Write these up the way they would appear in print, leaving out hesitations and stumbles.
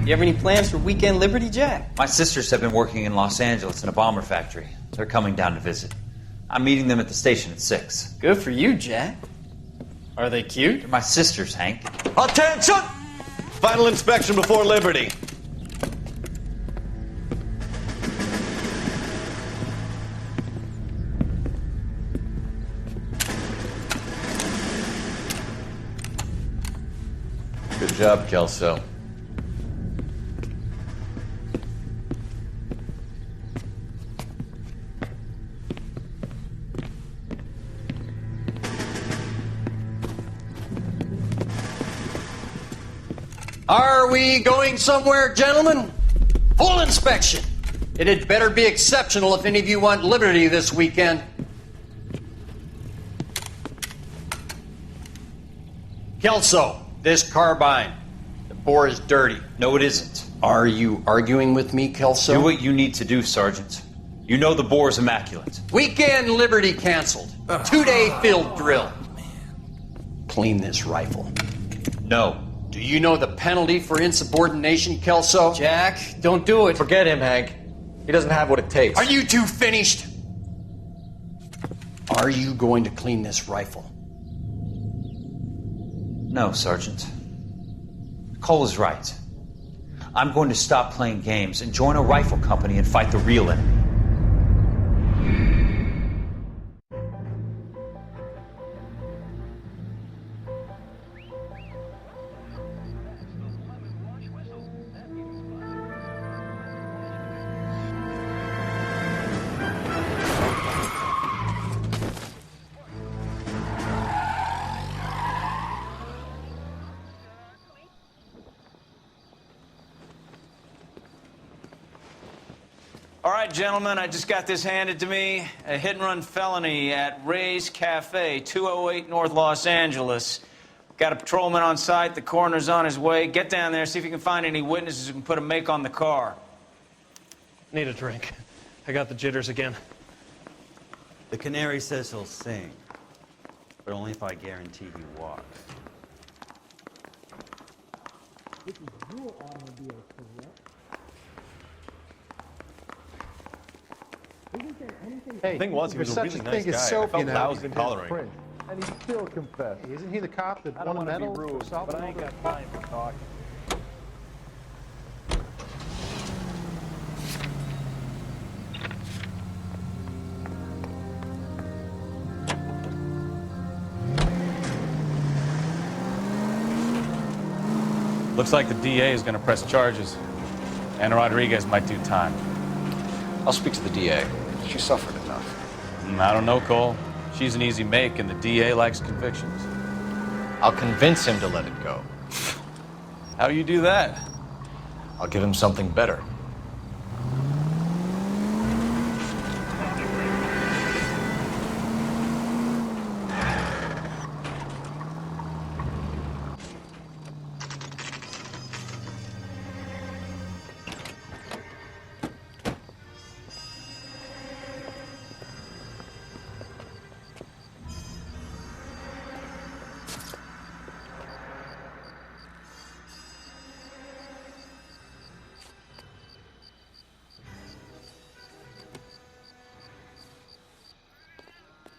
You have any plans for Weekend Liberty, Jack? My sisters have been working in Los Angeles in a bomber factory. They're coming down to visit. I'm meeting them at the station at 6. Good for you, Jack. Are they cute? They're my sisters, Hank. Attention! Final inspection before Liberty. Good job, Kelso. Are we going somewhere, gentlemen? Full inspection. It had better be exceptional if any of you want liberty this weekend. Kelso, this carbine. The bore is dirty. No, it isn't. Are you arguing with me, Kelso? Do what you need to do, Sergeant. You know the bore's immaculate. Weekend liberty canceled. 2-day field drill. Clean this rifle. No. Do you know the penalty for insubordination, Kelso? Jack, don't do it. Forget him, Hank. He doesn't have what it takes. Are you two finished? Are you going to clean this rifle? No, Sergeant. Cole is right. I'm going to stop playing games and join a rifle company and fight the real enemy. All right, gentlemen, I just got this handed to me. A hit-and-run felony at Ray's Cafe, 208 North Los Angeles. Got a patrolman on site. The coroner's on his way. Get down there, see if you can find any witnesses who can put a make on the car. Need a drink. I got the jitters again. The canary says he'll sing, but only if I guarantee he walks. This is your automobile, correct? Isn't there anything... Hey, the thing was, he was a really nice guy. I felt lousy tolerating. And he still confessed. Isn't he the cop that won a medal? Be rude, but I ain't got time for talking. Looks like the DA is going to press charges. And Rodriguez might do time. I'll speak to the DA. She suffered enough. I don't know, Cole. She's an easy make, and the DA likes convictions. I'll convince him to let it go. How you do that? I'll give him something better.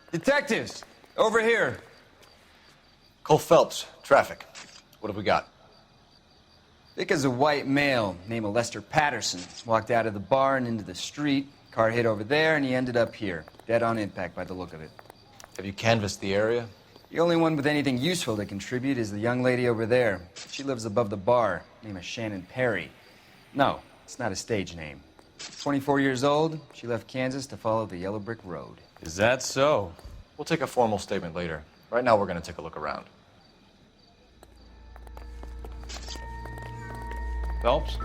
Detectives, over here. Cole Phelps, traffic. What have we got? Thick as a white male named Lester Pattison. Walked out of the bar and into the street. Car hit over there, and he ended up here. Dead on impact by the look of it. Have you canvassed the area? The only one with anything useful to contribute is the young lady over there. She lives above the bar. Name is Shannon Perry. No, it's not a stage name. 24 years old, she left Kansas to follow the yellow brick road. Is that so? We'll take a formal statement later. Right now, we're going to take a look around. Phelps,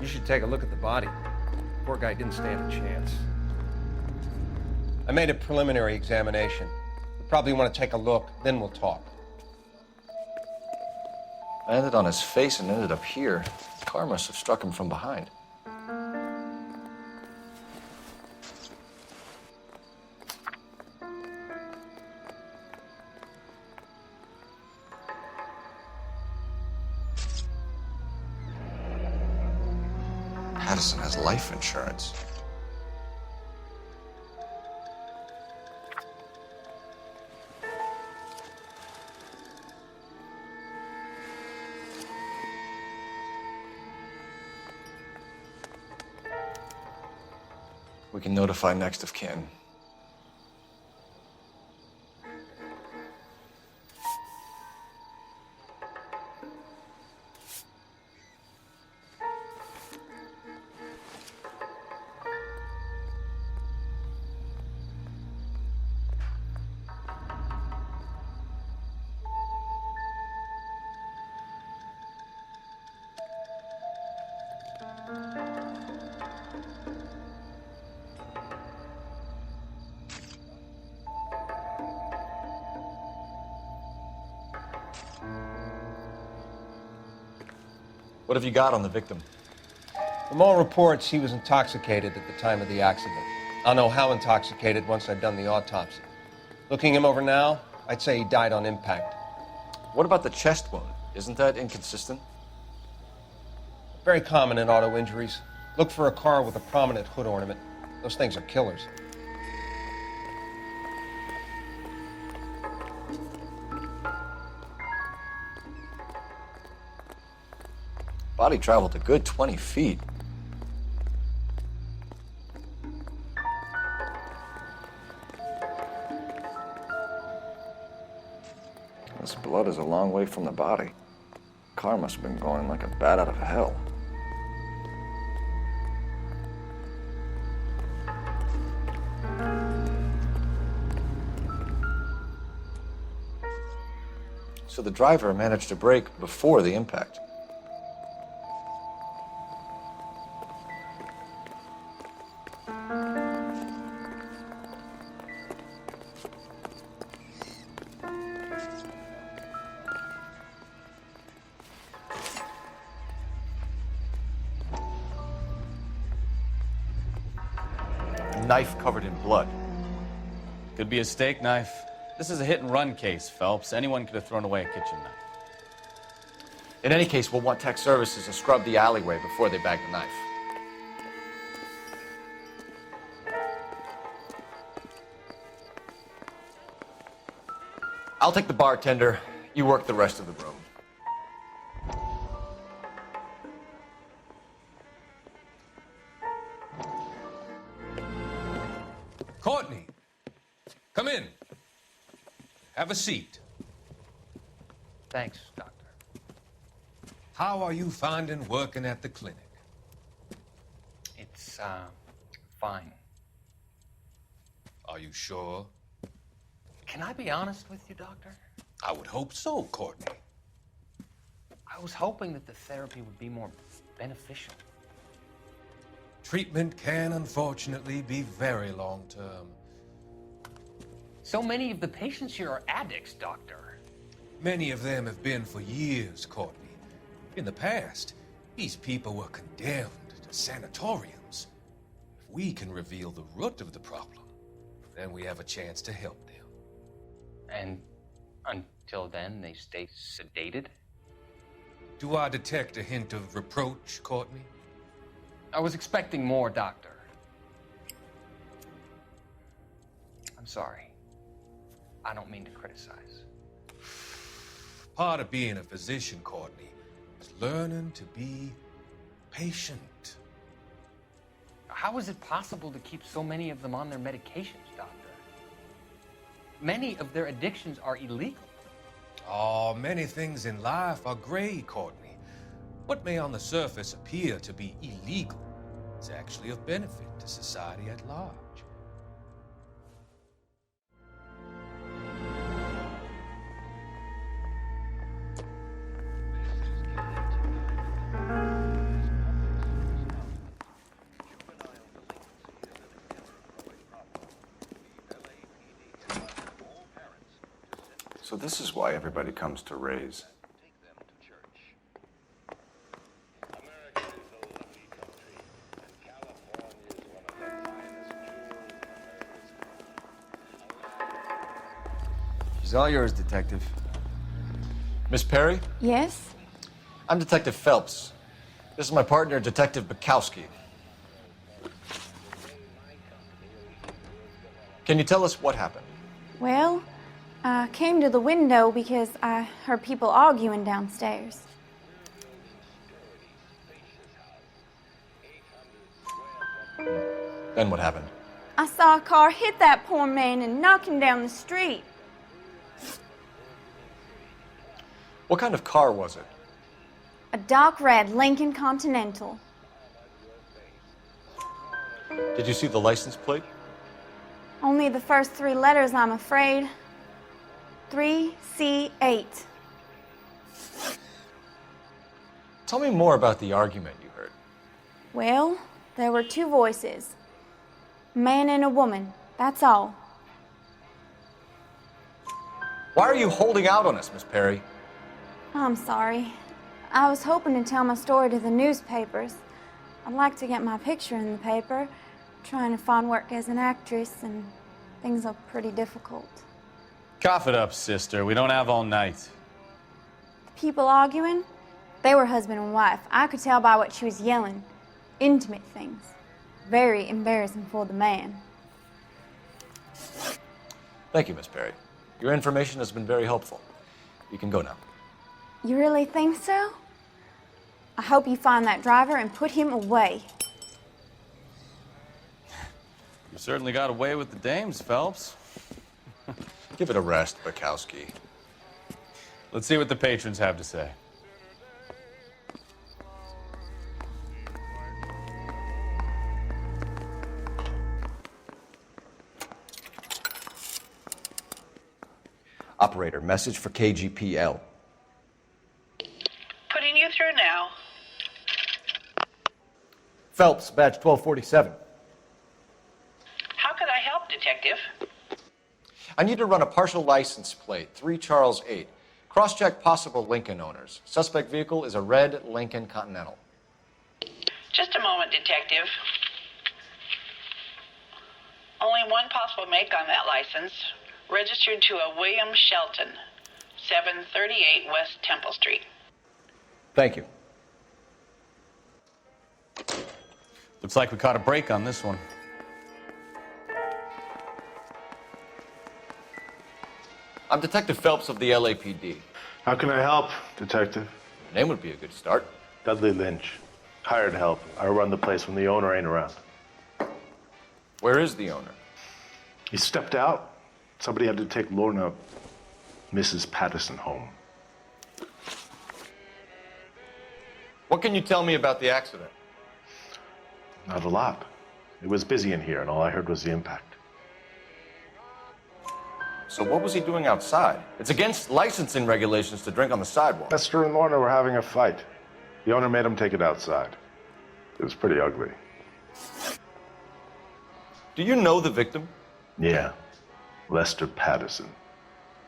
you should take a look at the body. Poor guy didn't stand a chance. I made a preliminary examination. You probably want to take a look, then we'll talk. I landed on his face and ended up here. The car must have struck him from behind. Pattison has life insurance. We can notify next of kin. What have you got on the victim? From all reports, he was intoxicated at the time of the accident. I'll know how intoxicated once I've done the autopsy. Looking him over now, I'd say he died on impact. What about the chest wound? Isn't that inconsistent? Very common in auto injuries. Look for a car with a prominent hood ornament. Those things are killers. Body traveled a good 20 feet. This blood is a long way from the body. Car must have been going like a bat out of hell. So the driver managed to brake before the impact. Knife covered in blood. Could be a steak knife. This is a hit-and-run case, Phelps. Anyone could have thrown away a kitchen knife. In any case, we'll want tech services to scrub the alleyway before they bag the knife. I'll take the bartender. You work the rest of the room. Courtney, come in. Have a seat. Thanks, Doctor. How are you finding working at the clinic? It's, fine. Are you sure? Can I be honest with you, Doctor? I would hope so, Courtney. I was hoping that the therapy would be more beneficial. Treatment can, unfortunately, be very long-term. So many of the patients here are addicts, Doctor. Many of them have been for years, Courtney. In the past, these people were condemned to sanatoriums. If we can reveal the root of the problem, then we have a chance to help them. And until then, they stay sedated? Do I detect a hint of reproach, Courtney? I was expecting more, Doctor. I'm sorry. I don't mean to criticize. Part of being a physician, Courtney, is learning to be patient. How is it possible to keep so many of them on their medications, Doctor? Many of their addictions are illegal. Oh, many things in life are gray, Courtney. What may on the surface appear to be illegal is actually of benefit to society at large. So this is why everybody comes to Ray's. She's all yours, Detective. Miss Perry? Yes? I'm Detective Phelps. This is my partner, Detective Bukowski. Can you tell us what happened? Well, I came to the window because I heard people arguing downstairs. Then what happened? I saw a car hit that poor man and knock him down the street. What kind of car was it? A dark red Lincoln Continental. Did you see the license plate? Only the first 3 letters, I'm afraid. 3C8. Tell me more about the argument you heard. Well, there were 2 voices. A man and a woman, that's all. Why are you holding out on us, Miss Perry? I'm sorry. I was hoping to tell my story to the newspapers. I'd like to get my picture in the paper. Trying to find work as an actress, and things are pretty difficult. Cough it up, sister. We don't have all night. The people arguing, they were husband and wife. I could tell by what she was yelling. Intimate things. Very embarrassing for the man. Thank you, Miss Perry. Your information has been very helpful. You can go now. You really think so? I hope you find that driver and put him away. You certainly got away with the dames, Phelps. Give it a rest, Bukowski. Let's see what the patrons have to say. Operator, message for KGPL. Putting you through now. Phelps, badge 1247. How could I help, Detective? I need to run a partial license plate, 3 Charles 8. Cross-check possible Lincoln owners. Suspect vehicle is a red Lincoln Continental. Just a moment, Detective. Only one possible make on that license. Registered to a William Shelton, 738 West Temple Street. Thank you. Looks like we caught a break on this one. I'm Detective Phelps of the LAPD. How can I help, Detective? Your name would be a good start. Dudley Lynch. Hired help. I run the place when the owner ain't around. Where is the owner? He stepped out. Somebody had to take Lorna, Mrs. Pattison, home. What can you tell me about the accident? Not a lot. It was busy in here, and all I heard was the impact. So what was he doing outside? It's against licensing regulations to drink on the sidewalk. Lester and Lorna were having a fight. The owner made him take it outside. It was pretty ugly. Do you know the victim? Yeah. Lester Pattison.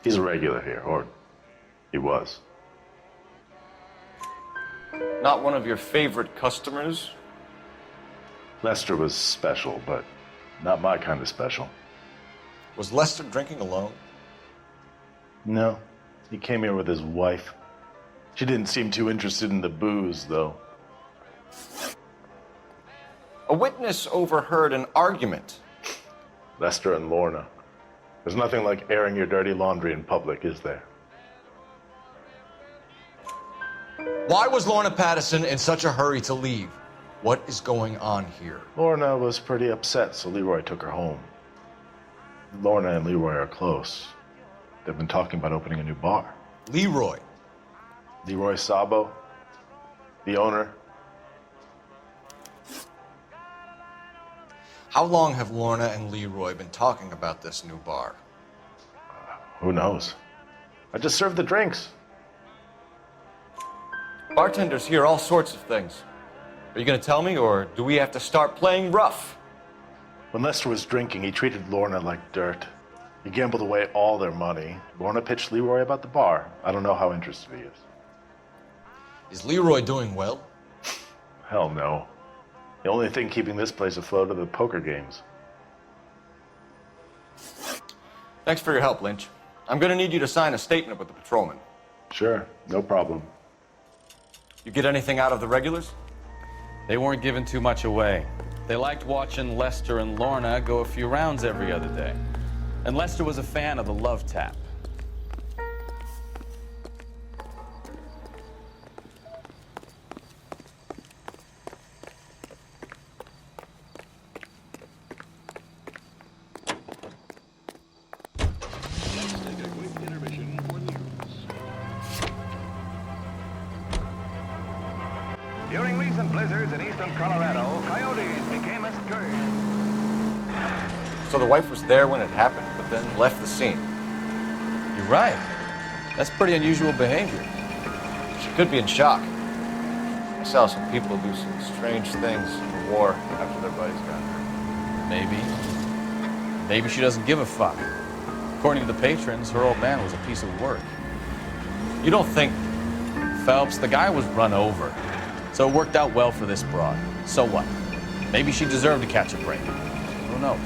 He's a regular here, or he was. Not one of your favorite customers? Lester was special, but not my kind of special. Was Lester drinking alone? No. He came here with his wife. She didn't seem too interested in the booze, though. A witness overheard an argument. Lester and Lorna. There's nothing like airing your dirty laundry in public, is there? Why was Lorna Pattison in such a hurry to leave? What is going on here? Lorna was pretty upset, so Leroy took her home. Lorna and Leroy are close. They've been talking about opening a new bar. Leroy? Leroy Sabo, the owner. How long have Lorna and Leroy been talking about this new bar? Who knows? I just served the drinks. Bartenders hear all sorts of things. Are you going to tell me, or do we have to start playing rough? When Lester was drinking, he treated Lorna like dirt. He gambled away all their money. Lorna pitched Leroy about the bar. I don't know how interested he is. Is Leroy doing well? Hell no. The only thing keeping this place afloat are the poker games. Thanks for your help, Lynch. I'm going to need you to sign a statement with the patrolman. Sure, no problem. You get anything out of the regulars? They weren't giving too much away. They liked watching Lester and Lorna go a few rounds every other day. And Lester was a fan of the love tap. During recent blizzards in eastern Colorado, coyotes became a scourge. So the wife was there when it happened, but then left the scene. You're right. That's pretty unusual behavior. She could be in shock. I saw some people do some strange things in the war after their buddies got hurt. Maybe. Maybe she doesn't give a fuck. According to the patrons, her old man was a piece of work. You don't think... Phelps, the guy was run over. So it worked out well for this broad. So what? Maybe she deserved to catch a break. Who knows?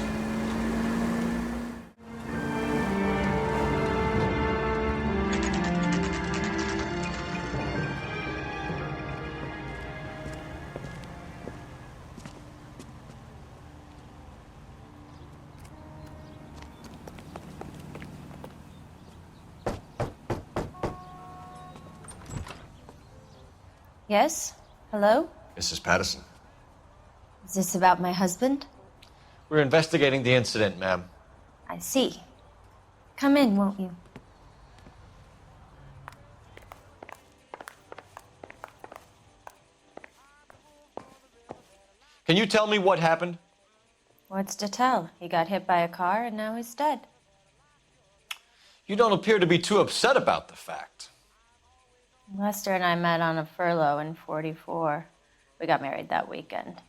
Yes? Hello? Mrs. Pattison. Is this about my husband? We're investigating the incident, ma'am. I see. Come in, won't you? Can you tell me what happened? What's to tell? He got hit by a car and now he's dead. You don't appear to be too upset about the fact. Lester and I met on a furlough in '44. We got married that weekend.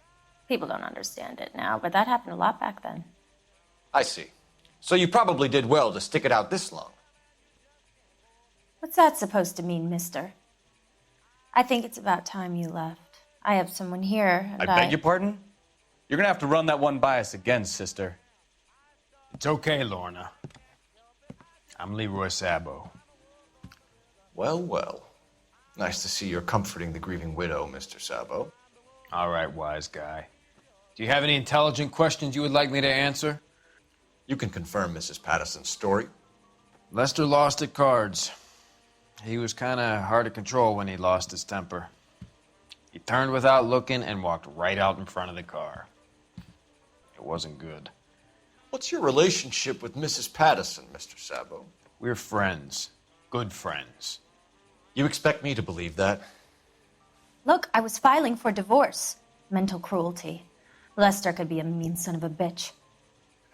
People don't understand it now, but that happened a lot back then. I see. So you probably did well to stick it out this long. What's that supposed to mean, mister? I think it's about time you left. I have someone here, and I beg your pardon? You're gonna have to run that one by us again, sister. It's okay, Lorna. I'm Leroy Sabo. Well, well. Nice to see you're comforting the grieving widow, Mr. Sabo. All right, wise guy. Do you have any intelligent questions you would like me to answer? You can confirm Mrs. Pattison's story. Lester lost at cards. He was kind of hard to control when he lost his temper. He turned without looking and walked right out in front of the car. It wasn't good. What's your relationship with Mrs. Pattison, Mr. Sabo? We're friends. Good friends. You expect me to believe that? Look, I was filing for divorce. Mental cruelty. Lester could be a mean son of a bitch.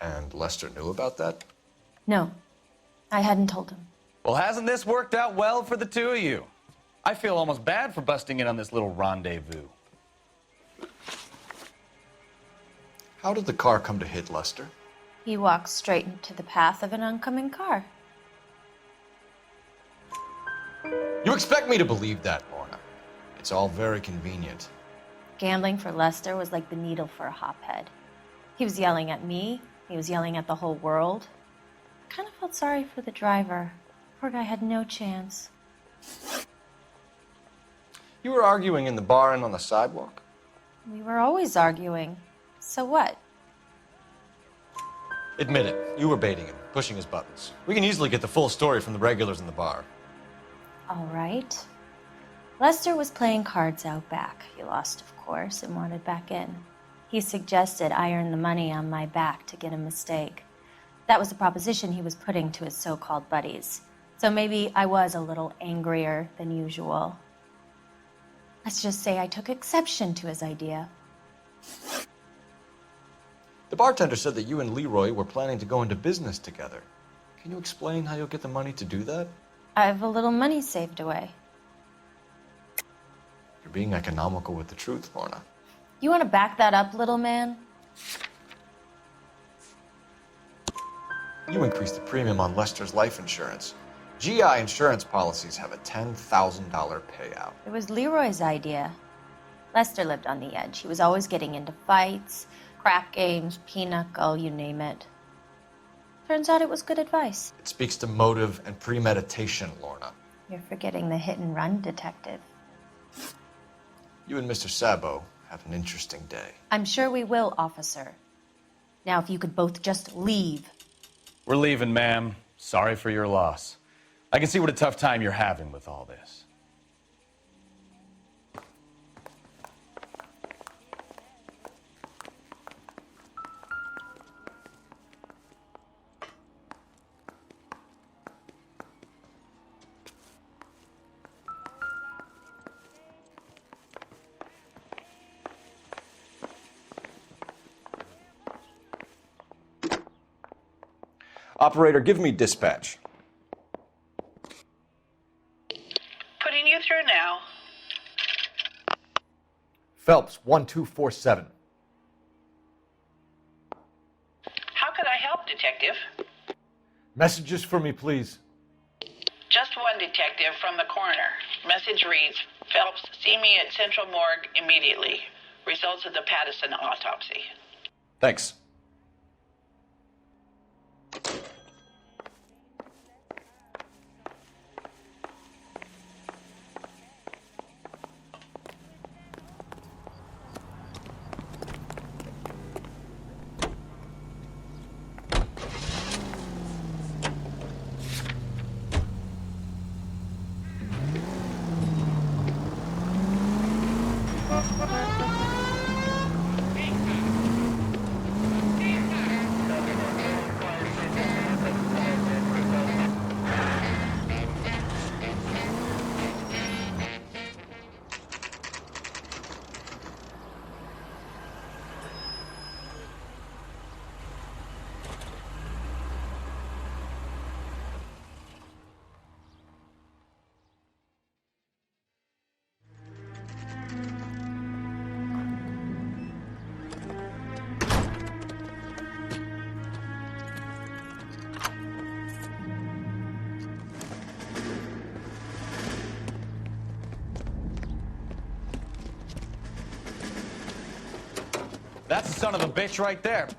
And Lester knew about that? No, I hadn't told him. Well, hasn't this worked out well for the two of you? I feel almost bad for busting in on this little rendezvous. How did the car come to hit Lester? He walked straight into the path of an oncoming car. You expect me to believe that, Lorna? It's all very convenient. Gambling for Lester was like the needle for a hophead. He was yelling at me. He was yelling at the whole world. I kind of felt sorry for the driver. Poor guy had no chance. You were arguing in the bar and on the sidewalk? We were always arguing. So what? Admit it. You were baiting him, pushing his buttons. We can easily get the full story from the regulars in the bar. All right. Lester was playing cards out back. He lost, of course, and wanted back in. He suggested I earn the money on my back to get a mistake. That was the proposition he was putting to his so-called buddies. So maybe I was a little angrier than usual. Let's just say I took exception to his idea. The bartender said that you and Leroy were planning to go into business together. Can you explain how you'll get the money to do that? I have a little money saved away. You're being economical with the truth, Lorna. You want to back that up, little man? You increased the premium on Lester's life insurance. GI insurance policies have a $10,000 payout. It was Leroy's idea. Lester lived on the edge. He was always getting into fights, crap games, pinochle, you name it. Turns out it was good advice. It speaks to motive and premeditation, Lorna. You're forgetting the hit-and-run detective. You and Mr. Sabo have an interesting day. I'm sure we will, officer. Now, if you could both just leave. We're leaving, ma'am. Sorry for your loss. I can see what a tough time you're having with all this. Operator, give me dispatch. Putting you through now. Phelps, 1247. How could I help, Detective? Messages for me, please. Just one detective from the coroner. Message reads, Phelps, see me at Central Morgue immediately. Results of the Pattison autopsy. Thanks. That's the son of a bitch right there.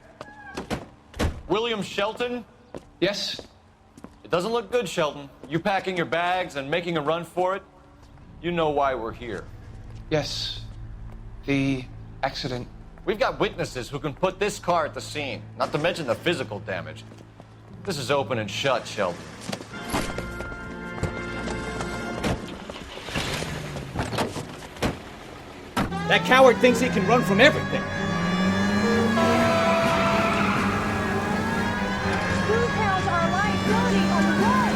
William Shelton? Yes? It doesn't look good, Shelton. You packing your bags and making a run for it? You know why we're here. Yes. The accident. We've got witnesses who can put this car at the scene, not to mention the physical damage. This is open and shut, Shelton. That coward thinks he can run from everything. Details are a liability on the road.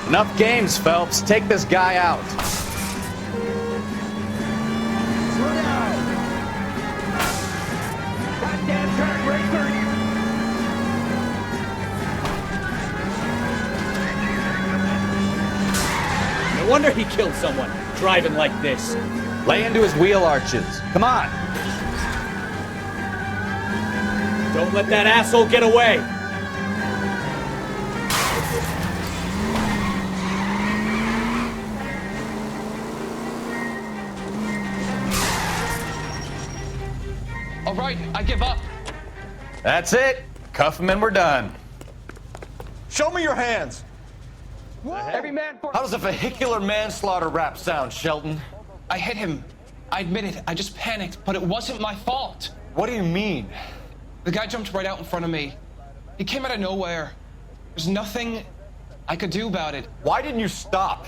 Enough games, Phelps. Take this guy out. Slow down. Goddamn track racer. No wonder he killed someone, driving like this. Lay into his wheel arches. Come on. Don't let that asshole get away. All right, I give up. That's it. Cuff him and we're done. Show me your hands. Every man for... How does a vehicular manslaughter rap sound, Shelton? I hit him. I admit it. I just panicked, but it wasn't my fault. What do you mean? The guy jumped right out in front of me. He came out of nowhere. There's nothing I could do about it. Why didn't you stop?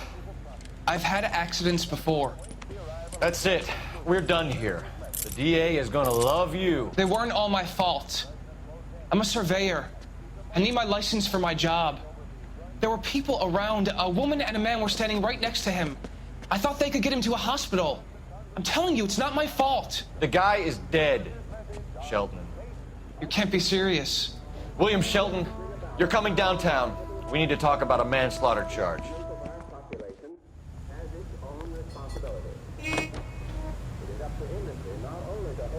I've had accidents before. That's it. We're done here. The DA is gonna love you. They weren't all my fault. I'm a surveyor. I need my license for my job. There were people around. A woman and a man were standing right next to him. I thought they could get him to a hospital. I'm telling you, it's not my fault. The guy is dead, Shelton. You can't be serious. William Shelton, you're coming downtown. We need to talk about a manslaughter charge.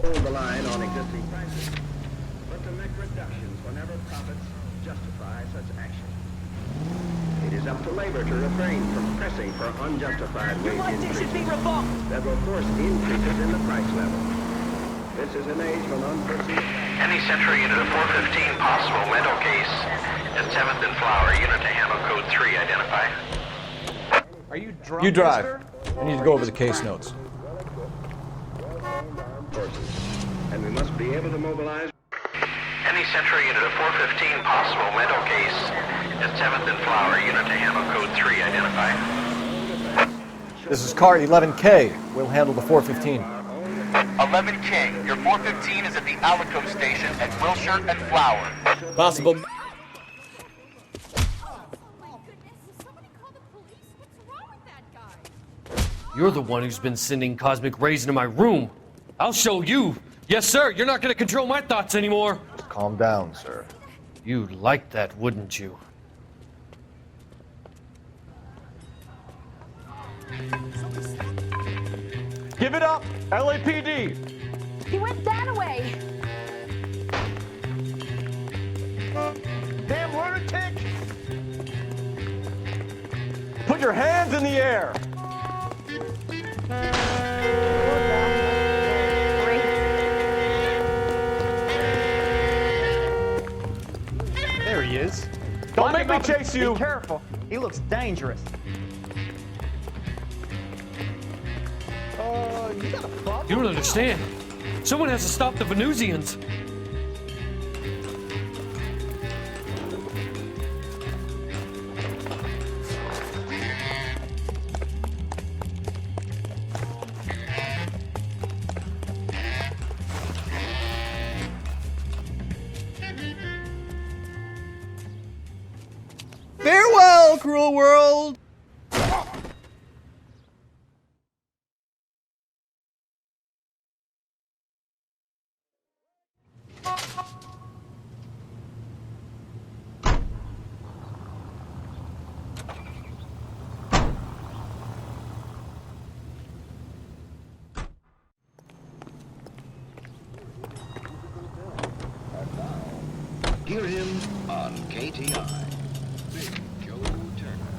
Hold the line on existing prices, but to make reductions whenever profits justify such action. It is up to labor to refrain from pressing for unjustified wage increases should be revoked. That will force increases in the price level. This is an age when unforeseen... Any Central unit of 415 possible mental case at 7th and Flower, unit to handle code 3, identify. Are you drunk, You drive. mister? I need to go over the case notes. And we must be able to mobilize. Any Central unit of 415 possible mental case at 7th and Flower. Unit to handle code 3 identified. This is car 11K. We'll handle the 415. 11K, your 415 is at the Alico station at Wilshire and Flower. Possible. You're the one who's been sending cosmic rays into my room. I'll show you. Yes, sir. You're not going to control my thoughts anymore. Calm down, sir. You'd like that, wouldn't you? Give it up! LAPD! He went that way. Damn lunatic! Put your hands in the air! There he is. Don't make me chase you! Be careful. He looks dangerous. You got a problem? You don't understand. Someone has to stop the Venusians. Farewell, cruel world! Hear him on KTI. Big Joe Turner.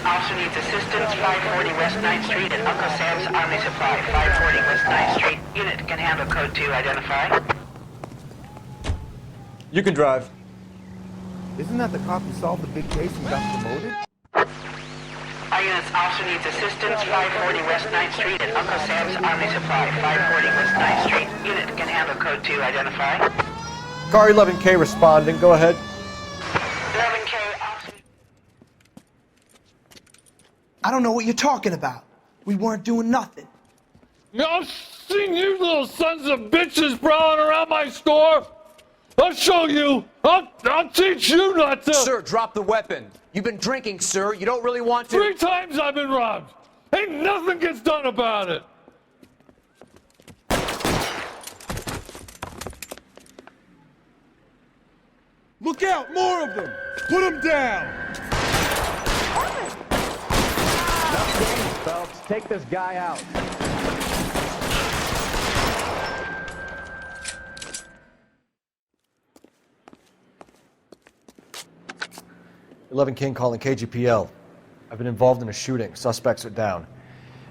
Officer needs assistance, 540 West 9th Street at Uncle Sam's Army Supply, 540 West 9th Street. Unit can handle code 2, identify. You can drive. Isn't that the cop who solved the big case and got promoted? Unit's officer needs assistance, 540 West 9th Street at Uncle Sam's Army Supply, 540 West 9th Street. Unit can handle code 2, identify. Car 11K responding. Go ahead. 11K, officer. I don't know what you're talking about. We weren't doing nothing. I've seen you little sons of bitches prowling around my store. I'll show you. I'll teach you not to. Sir, drop the weapon. You've been drinking, sir. You don't really want to. 3 times I've been robbed. Ain't nothing gets done about it. Look out, more of them! Put them down! Enough games, Phelps. Take this guy out. King calling KGPL. I've been involved in a shooting. Suspects are down.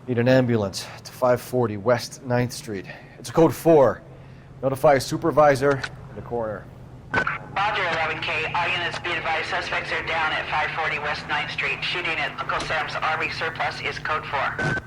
Need an ambulance to 540 West 9th Street. It's a code 4. Notify a supervisor and a coroner. Roger, 11K. All units be advised, suspects are down at 540 West 9th Street. Shooting at Uncle Sam's Army surplus is code 4.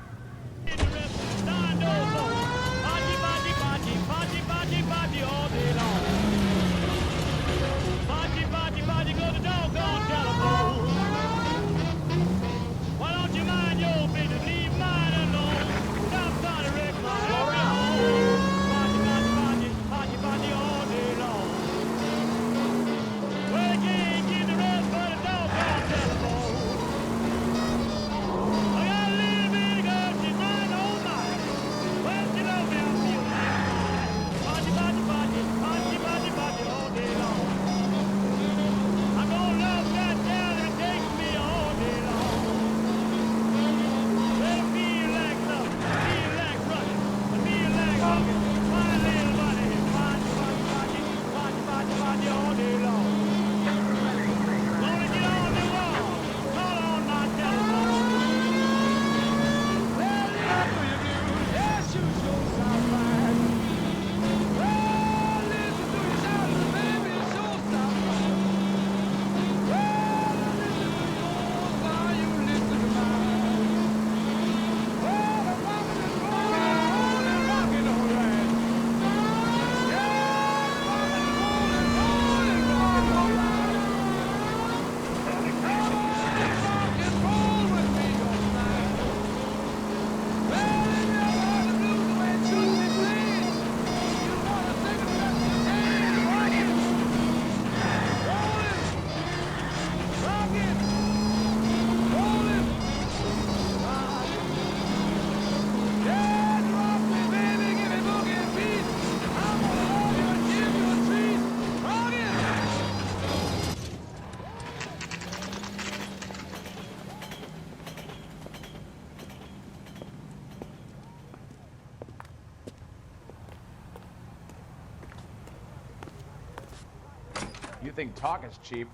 You think talk is cheap?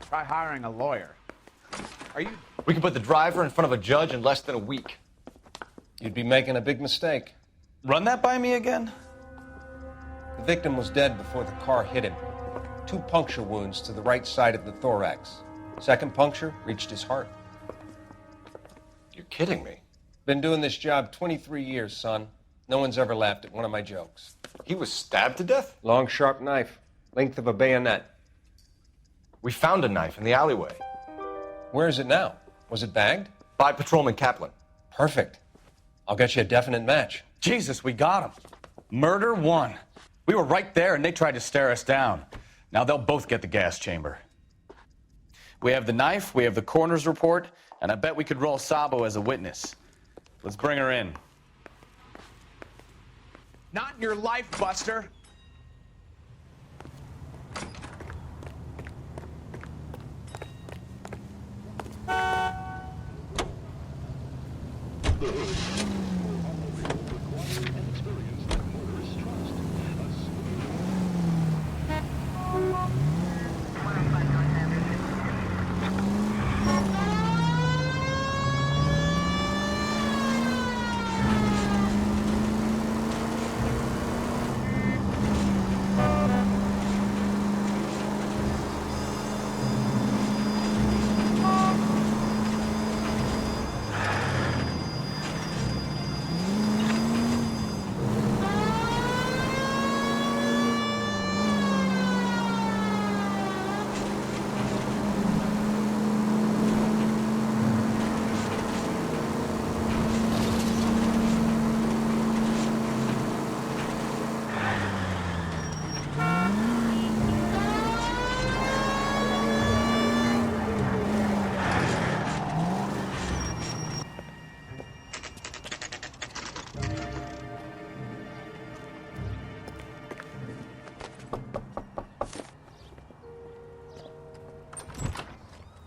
Try hiring a lawyer. Are you... We can put the driver in front of a judge in less than a week. You'd be making a big mistake. Run that by me again? The victim was dead before the car hit him. 2 puncture wounds to the right side of the thorax. Second puncture reached his heart. You're kidding me. Been doing this job 23 years, son. No one's ever laughed at one of my jokes. He was stabbed to death? Long, sharp knife. Length of a bayonet. We found a knife in the alleyway. Where is it now? Was it bagged? By Patrolman Kaplan. Perfect. I'll get you a definite match. Jesus, we got him. Murder 1. We were right there and they tried to stare us down. Now they'll both get the gas chamber. We have the knife, we have the coroner's report, and I bet we could roll Sabo as a witness. Let's bring her in. Not in your life, Buster.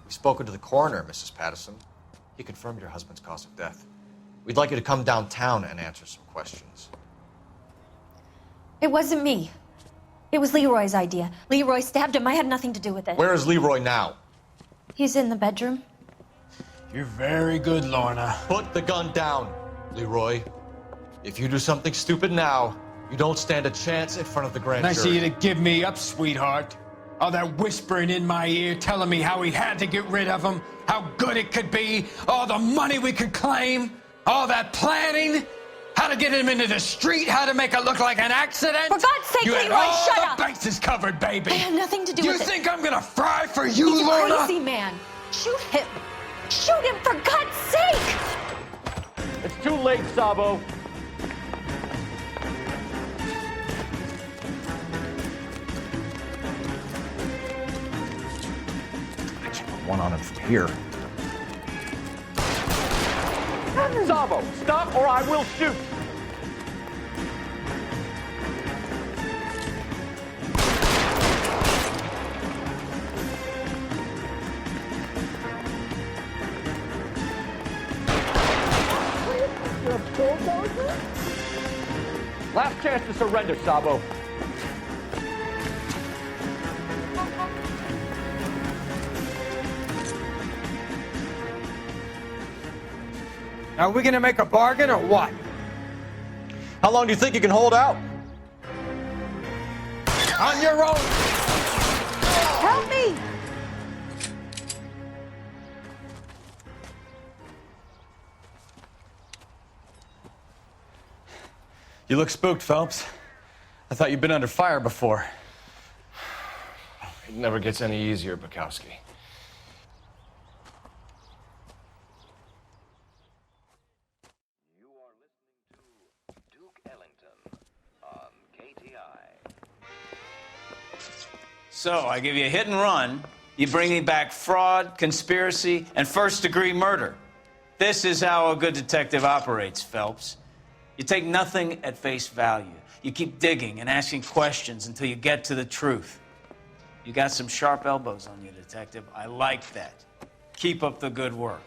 Spoken to the coroner, Mrs. Pattison. He confirmed your husband's cause of death. We'd like you to come downtown and answer some questions. It wasn't me. It was Leroy's idea. Leroy stabbed him. I had nothing to do with it. Where is Leroy now? He's in the bedroom. You're very good, Lorna. Put the gun down, Leroy. If you do something stupid now, you don't stand a chance in front of the grand Nice of jury. you to give me up, sweetheart. All that whispering in my ear telling me how he had to get rid of him, how good it could be, all the money we could claim, all that planning, how to get him into the street, how to make it look like an accident. For God's sake, you had Leroy, all shut the up! bases covered, baby. I had nothing to do with it. You think I'm gonna fry for you, He's Lorna? a crazy man. Shoot him. Shoot him, for God's sake! It's too late, Sabo. One on him from here. Sabo, stop or I will shoot. Last chance to surrender, Sabo. Are we gonna make a bargain or what? How long do you think you can hold out? On your own! Help me! You look spooked, Phelps. I thought you'd been under fire before. It never gets any easier, Bukowski. So, I give you a hit and run. You bring me back fraud, conspiracy, and first-degree murder. This is how a good detective operates, Phelps. You take nothing at face value. You keep digging and asking questions until you get to the truth. You got some sharp elbows on you, detective. I like that. Keep up the good work.